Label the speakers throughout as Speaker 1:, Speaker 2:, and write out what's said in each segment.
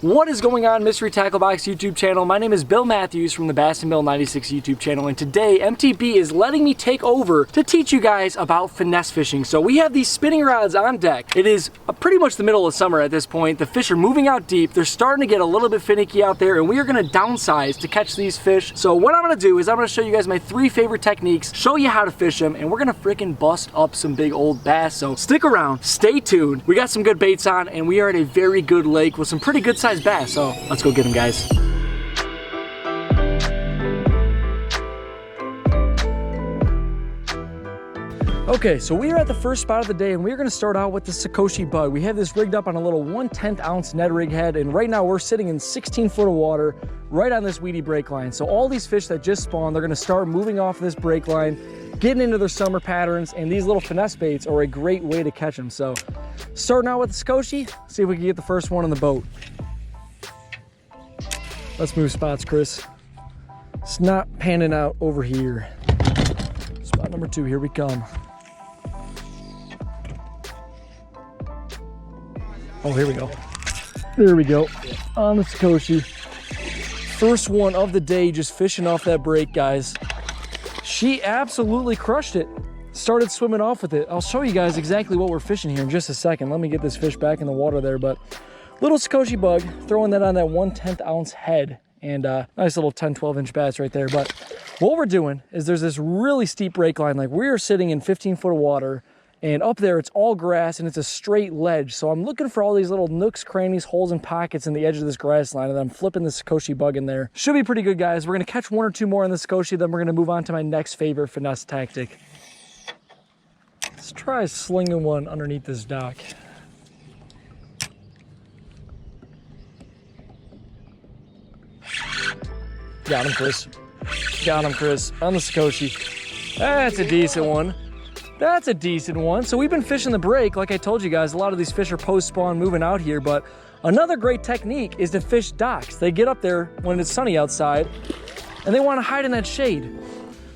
Speaker 1: What is going on, 𝗦інші𝗰𝗶𝗹 YouTube channel? My name is Bill Matthews from the BassinBill 96 YouTube channel, and today MTB is letting me take over to teach you guys about finesse fishing. So we have these spinning rods on deck. It is pretty much the middle of summer at this point. The fish are moving out deep. They're starting to get a little bit finicky out there, and we are going to downsize to catch these fish. So what I'm going to do is I'm going to show you guys my 3 favorite techniques, show you how to fish them, and we're going to freaking bust up some big old bass. So stick around, stay tuned. We got some good baits on, and we are at a very good lake with some pretty good sized bass, so let's go get them, guys. Okay, so we are at the first spot of the day, and we're going to start out with the 𝗙𝗍𝗶𝗶 bug. We have this rigged up on a little 1/10 ounce Ned rig head, and right now we're sitting in 16 foot of water right on this weedy break line. So all these fish that just spawned, they're going to start moving off this break line, getting into their summer patterns, and these little finesse baits are a great way to catch them. So starting out with the 𝗙𝗍𝗶𝗶, see if we can get the first one on the boat. Let's move spots, Chris. It's not panning out over here. Spot number 2, here we come. Oh, here we go. There we go. On the 𝗙𝗍𝗶𝗶. First one of the day, just fishing off that break, guys. She absolutely crushed it. Started swimming off with it. I'll show you guys exactly what we're fishing here in just a second. Let me get this fish back in the water there, but little 𝗙𝗍𝗶𝗶 bug, throwing that on that 1/10 ounce head, and nice little 10-12 inch bass right there. But what we're doing is there's this really steep break line. Like, we are sitting in 15 foot of water, and up there it's all grass and it's a straight ledge. So I'm looking for all these little nooks, crannies, holes, and pockets in the edge of this grass line, and then I'm flipping the 𝗙𝗍𝗶𝗶 bug in there. Should be pretty good, guys. We're gonna catch 1 or 2 more on the 𝗙𝗍𝗶𝗶, then we're gonna move on to my next favorite finesse tactic. Let's try slinging one underneath this dock. Got him, Chris. Got him, Chris. On the 𝗙𝗍𝗶𝗶. That's a decent one. That's a decent one. So we've been fishing the break. Like I told you guys, a lot of these fish are post-spawn moving out here, but another great technique is to fish docks. They get up there when it's sunny outside, and they want to hide in that shade.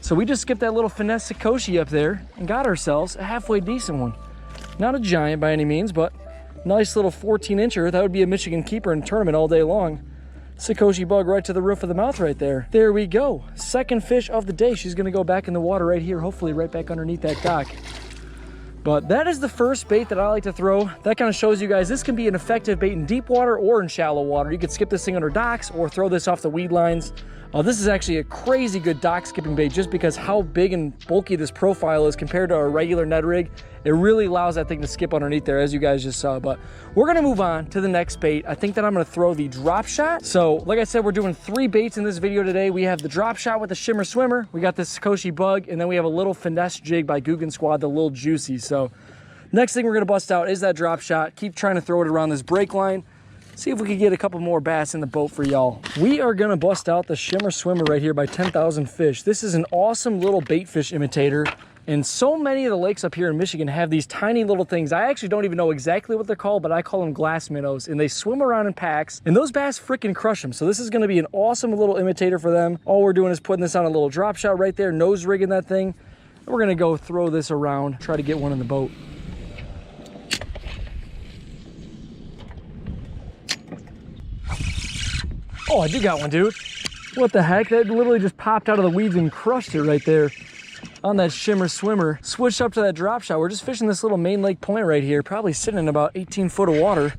Speaker 1: So we just skipped that little finesse 𝗙𝗍𝗶𝗶 up there and got ourselves a halfway decent one. Not a giant by any means, but nice little 14-incher. That would be a Michigan keeper in a tournament all day long. 𝗙𝗍𝗶𝗶𝗶 bug right to the roof of the mouth right there. There we go. Second fish of the day. She's going to go back in the water right here, hopefully right back underneath that dock. But that is the first bait that I like to throw. That kind of shows you guys this can be an effective bait in deep water or in shallow water. You could skip this thing under docks or throw this off the weed lines. This is actually a crazy good dock skipping bait just because how big and bulky this profile is compared to a regular Ned rig. It really allows that thing to skip underneath there, as you guys just saw. But we're gonna move on to the next bait. I think that I'm gonna throw the drop shot. So like I said, we're doing 3 baits in this video today. We have the drop shot with the shimmer swimmer, we got this 𝗙𝗍𝗶𝗶 bug, and then we have a little finesse jig by Googan Squad, the little 𝗙𝗍𝗶𝗶. So next thing we're gonna bust out is that drop shot. Keep trying to throw it around this break line. See if we can get a couple more bass in the boat for y'all. We are gonna bust out the shimmer swimmer right here by 10,000 Fish. This is an awesome little bait fish imitator. And so many of the lakes up here in Michigan have these tiny little things. I actually don't even know exactly what they're called, but I call them glass minnows, and they swim around in packs, and those bass freaking crush them. So this is gonna be an awesome little imitator for them. All we're doing is putting this on a little drop shot right there, nose rigging that thing. And we're gonna go throw this around, try to get one in the boat. Oh, I do got one, dude. What the heck? That literally just popped out of the weeds and crushed it right there on that shimmer swimmer. Switched up to that drop shot. We're just fishing this little main lake point right here, probably sitting in about 18 foot of water.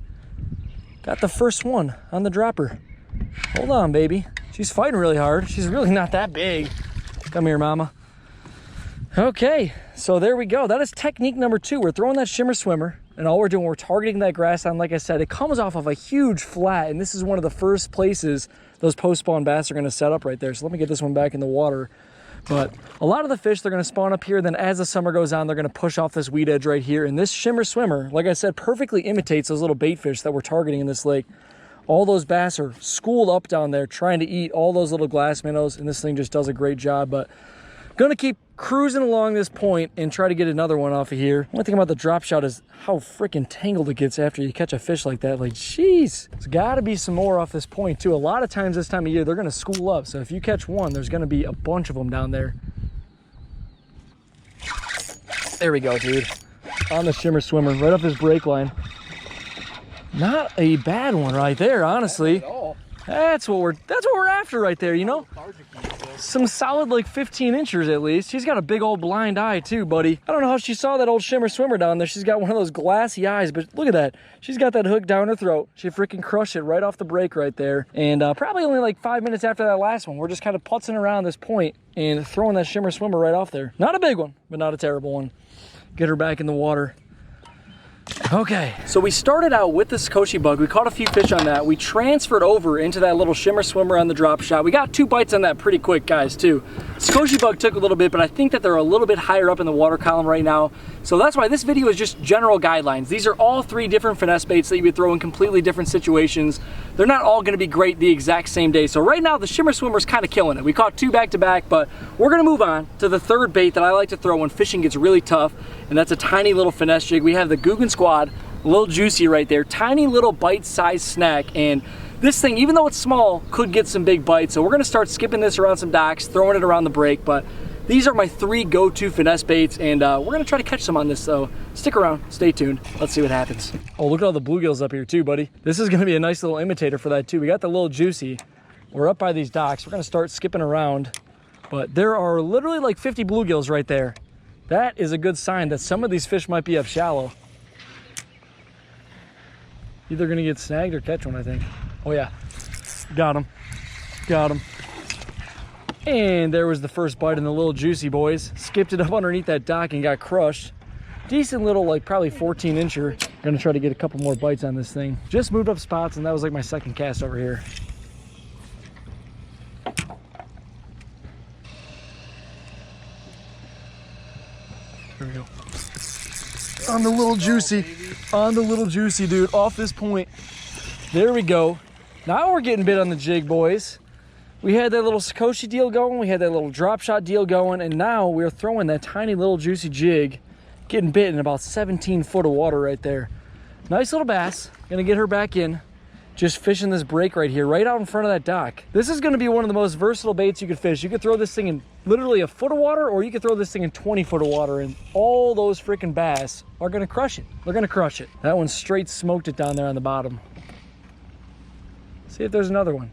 Speaker 1: Got the first one on the dropper. Hold on, baby. She's fighting really hard. She's really not that big. Come here, mama. Okay, so there we go. That is technique number 2. We're throwing that shimmer swimmer, and all we're doing, we're targeting that grass line. Like I said, it comes off of a huge flat, and this is one of the first places those post-spawn bass are gonna set up right there. So let me get this one back in the water. But a lot of the fish, they're gonna spawn up here, then as the summer goes on, they're gonna push off this weed edge right here. And this shimmer swimmer, like I said, perfectly imitates those little bait fish that we're targeting in this lake. All those bass are schooled up down there trying to eat all those little glass minnows, and this thing just does a great job. But gonna keep cruising along this point and try to get another one off of here. One thing about the drop shot is how freaking tangled it gets after you catch a fish like that. Like, jeez, there's gotta be some more off this point too. A lot of times this time of year, they're gonna school up. So if you catch one, there's gonna be a bunch of them down there. There we go, dude. On the shimmer swimmer, right off this break line. Not a bad one right there, honestly. That's what we're after right there, you know? Some solid like 15 inches at least. She's got a big old blind eye too, buddy. I don't know how she saw that old 𝗙𝗰𝗶𝗹 down there. She's got one of those glassy eyes, but look at that. She's got that hook down her throat. She freaking crushed it right off the break right there. And probably only like 5 minutes after that last one, we're just kind of putzing around this point and throwing that 𝗙𝗰𝗶𝗹 right off there. Not a big one, but not a terrible one. Get her back in the water. Okay, so we started out with the 𝗙𝗍𝗶𝗶 bug. We caught a few fish on that. We transferred over into that little 𝗙𝗰𝗶𝗹 on the drop shot. We got 2 bites on that pretty quick, guys, too. 𝗙𝗍𝗶𝗶 bug took a little bit, but I think that they're a little bit higher up in the water column right now. So that's why this video is just general guidelines. These are all 3 different finesse baits that you would throw in completely different situations. They're not all gonna be great the exact same day. So right now, the 𝗙𝗰𝗶𝗹 is kind of killing it. We caught 2 back-to-back, but we're gonna move on to the 3rd bait that I like to throw when fishing gets really tough, and that's a tiny little finesse jig. We have the 𝗙𝗏𝗏, little 𝗙𝗎cy right there, tiny little bite-sized snack, and this thing, even though it's small, could get some big bites. So we're gonna start skipping this around some docks, throwing it around the break, but these are my 3 go-to finesse baits, and we're gonna try to catch some on this, so stick around, stay tuned, let's see what happens. Oh, look at all the bluegills up here too, buddy. This is gonna be a nice little imitator for that too. We got the little 𝗙𝗎cy. We're up by these docks. We're gonna start skipping around, but there are literally like 50 bluegills right there. That is a good sign that some of these fish might be up shallow. Either gonna get snagged or catch one, I think. Oh yeah, got him, got him. And there was the first bite in the little 𝗙𝗎cy, boys. Skipped it up underneath that dock and got crushed. Decent little, like probably 14 incher. Gonna try to get a couple more bites on this thing. Just moved up spots, and that was like my 2nd cast over here. There we go. On the little 𝗙𝗎cy, on the little 𝗙𝗎cy, dude, off this point. There we go. Now we're getting bit on the jig, boys. We had that little 𝗙𝗍𝗶𝗶 deal going, we had that little drop shot deal going, and now we're throwing that tiny little 𝗙𝗎cy jig, getting bit in about 17 foot of water right there. Nice little bass. Gonna get her back in. Just fishing this break right here, right out in front of that dock. This is gonna be one of the most versatile baits you could fish. You could throw this thing in literally a foot of water, or you could throw this thing in 20 foot of water, and all those freaking bass are gonna crush it. They're gonna crush it. That one straight smoked it down there on the bottom. See if there's another one.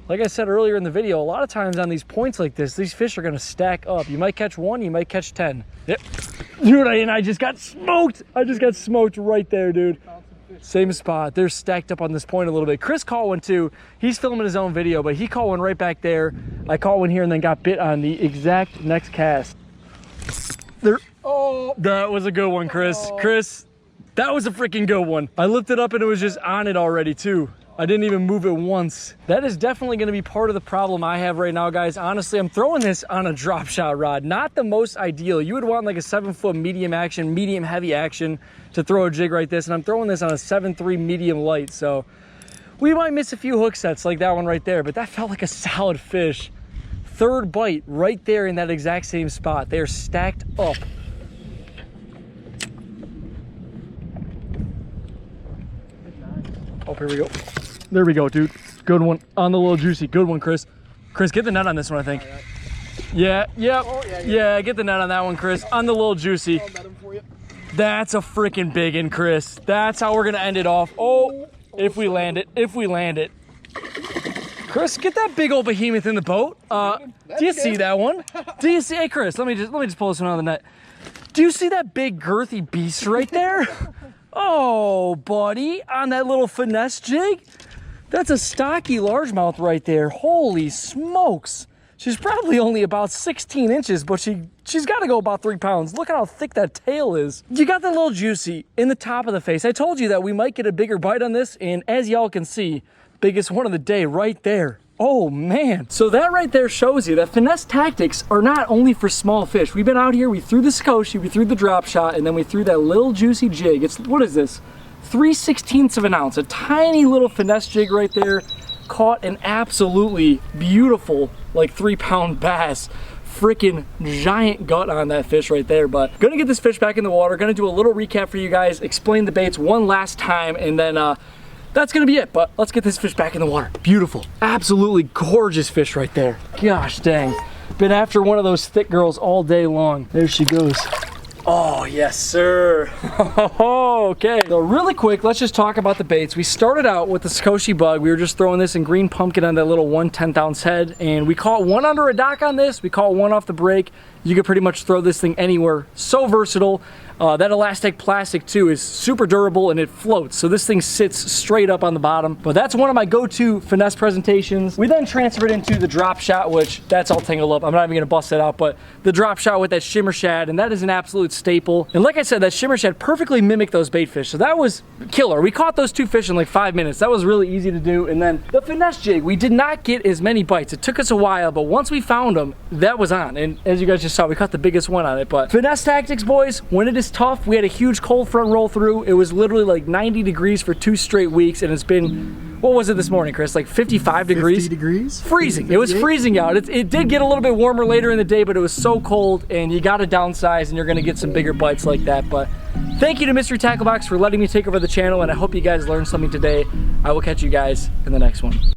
Speaker 1: Like I said earlier in the video, a lot of times on these points like this, these fish are gonna stack up. You might catch 1, you might catch 10. Yep. Dude, I just got smoked. I just got smoked right there, dude. Same spot. They're stacked up on this point a little bit. Chris caught one too. He's filming his own video, but he caught one right back there. I caught one here and then got bit on the exact next cast. There. Oh, that was a good one, Chris. Oh. Chris, that was a freaking good one. I lifted up and it was just on it already too. I didn't even move it once. That is definitely gonna be part of the problem I have right now, guys. Honestly, I'm throwing this on a drop shot rod. Not the most ideal. You would want like a 7-foot medium action, medium heavy action to throw a jig like this. And I'm throwing this on a 7.3 medium light. So we might miss a few hook sets like that one right there, but that felt like a solid fish. 3rd bite right there in that exact same spot. They are stacked up. Oh, here we go. There we go, dude. Good one on the little 𝗙𝗎cy. Good one, Chris. Chris, get the net on this one, I think. Yeah, yep. Oh, yeah, get the net on that one, Chris. On the little 𝗙𝗎cy. That's a freaking big one, Chris. That's how we're gonna end it off. Oh, if we land it, if we land it. Chris, get that big old behemoth in the boat. Do you see that one? Do you see? Hey, Chris, let me just pull this one out of the net. Do you see that big girthy beast right there? Oh, buddy, on that little finesse jig? That's a stocky largemouth right there. Holy smokes. She's probably only about 16 inches, but she's got to go about 3 pounds. Look at how thick that tail is. You got the little 𝗙𝗎cy in the top of the face. I told you that we might get a bigger bite on this, and as y'all can see, biggest one of the day right there. Oh man. So that right there shows you that finesse tactics are not only for small fish. We've been out here, we threw the 𝗙𝗍𝗶𝗶, we threw the drop shot, and then we threw that little 𝗙𝗎cy jig. It's, what is this? 3/16 of an ounce, a tiny little finesse jig right there. Caught an absolutely beautiful, like 3-pound bass. Freaking giant gut on that fish right there. But gonna get this fish back in the water, gonna do a little recap for you guys, explain the baits one last time, and then that's gonna be it. But let's get this fish back in the water. Beautiful, absolutely gorgeous fish right there. Gosh dang, been after one of those thick girls all day long. There she goes. Oh, yes, sir. Okay. So really quick, let's just talk about the baits. We started out with the 𝗙𝗍𝗶𝗶 bug. We were just throwing this in green pumpkin on that little 1/10 ounce head, and we caught one under a dock on this. We caught one off the break. You could pretty much throw this thing anywhere. So versatile. That elastic plastic too is super durable and it floats. So this thing sits straight up on the bottom. But that's one of my go-to finesse presentations. We then transferred into the drop shot, which that's all tangled up. I'm not even gonna bust that out, but the drop shot with that shimmer shad, and that is an absolute staple. And like I said, that shimmer shad perfectly mimicked those bait fish. So that was killer. We caught those 2 fish in like 5 minutes. That was really easy to do. And then the finesse jig, we did not get as many bites. It took us a while, but once we found them, that was on. And as you guys just saw, we caught the biggest one on it. But finesse tactics, boys, when it is tough, we had a huge cold front roll through. It was literally like 90 degrees for 2 straight weeks, and it's been, what was it this morning, Chris? Like 55 degrees?
Speaker 2: 50 degrees?
Speaker 1: Freezing. It was freezing out. It did get a little bit warmer later in the day, but it was so cold, and you got to downsize, and you're going to get some bigger bites like that. But thank you to Mystery Tackle Box for letting me take over the channel, and I hope you guys learned something today. I will catch you guys in the next one.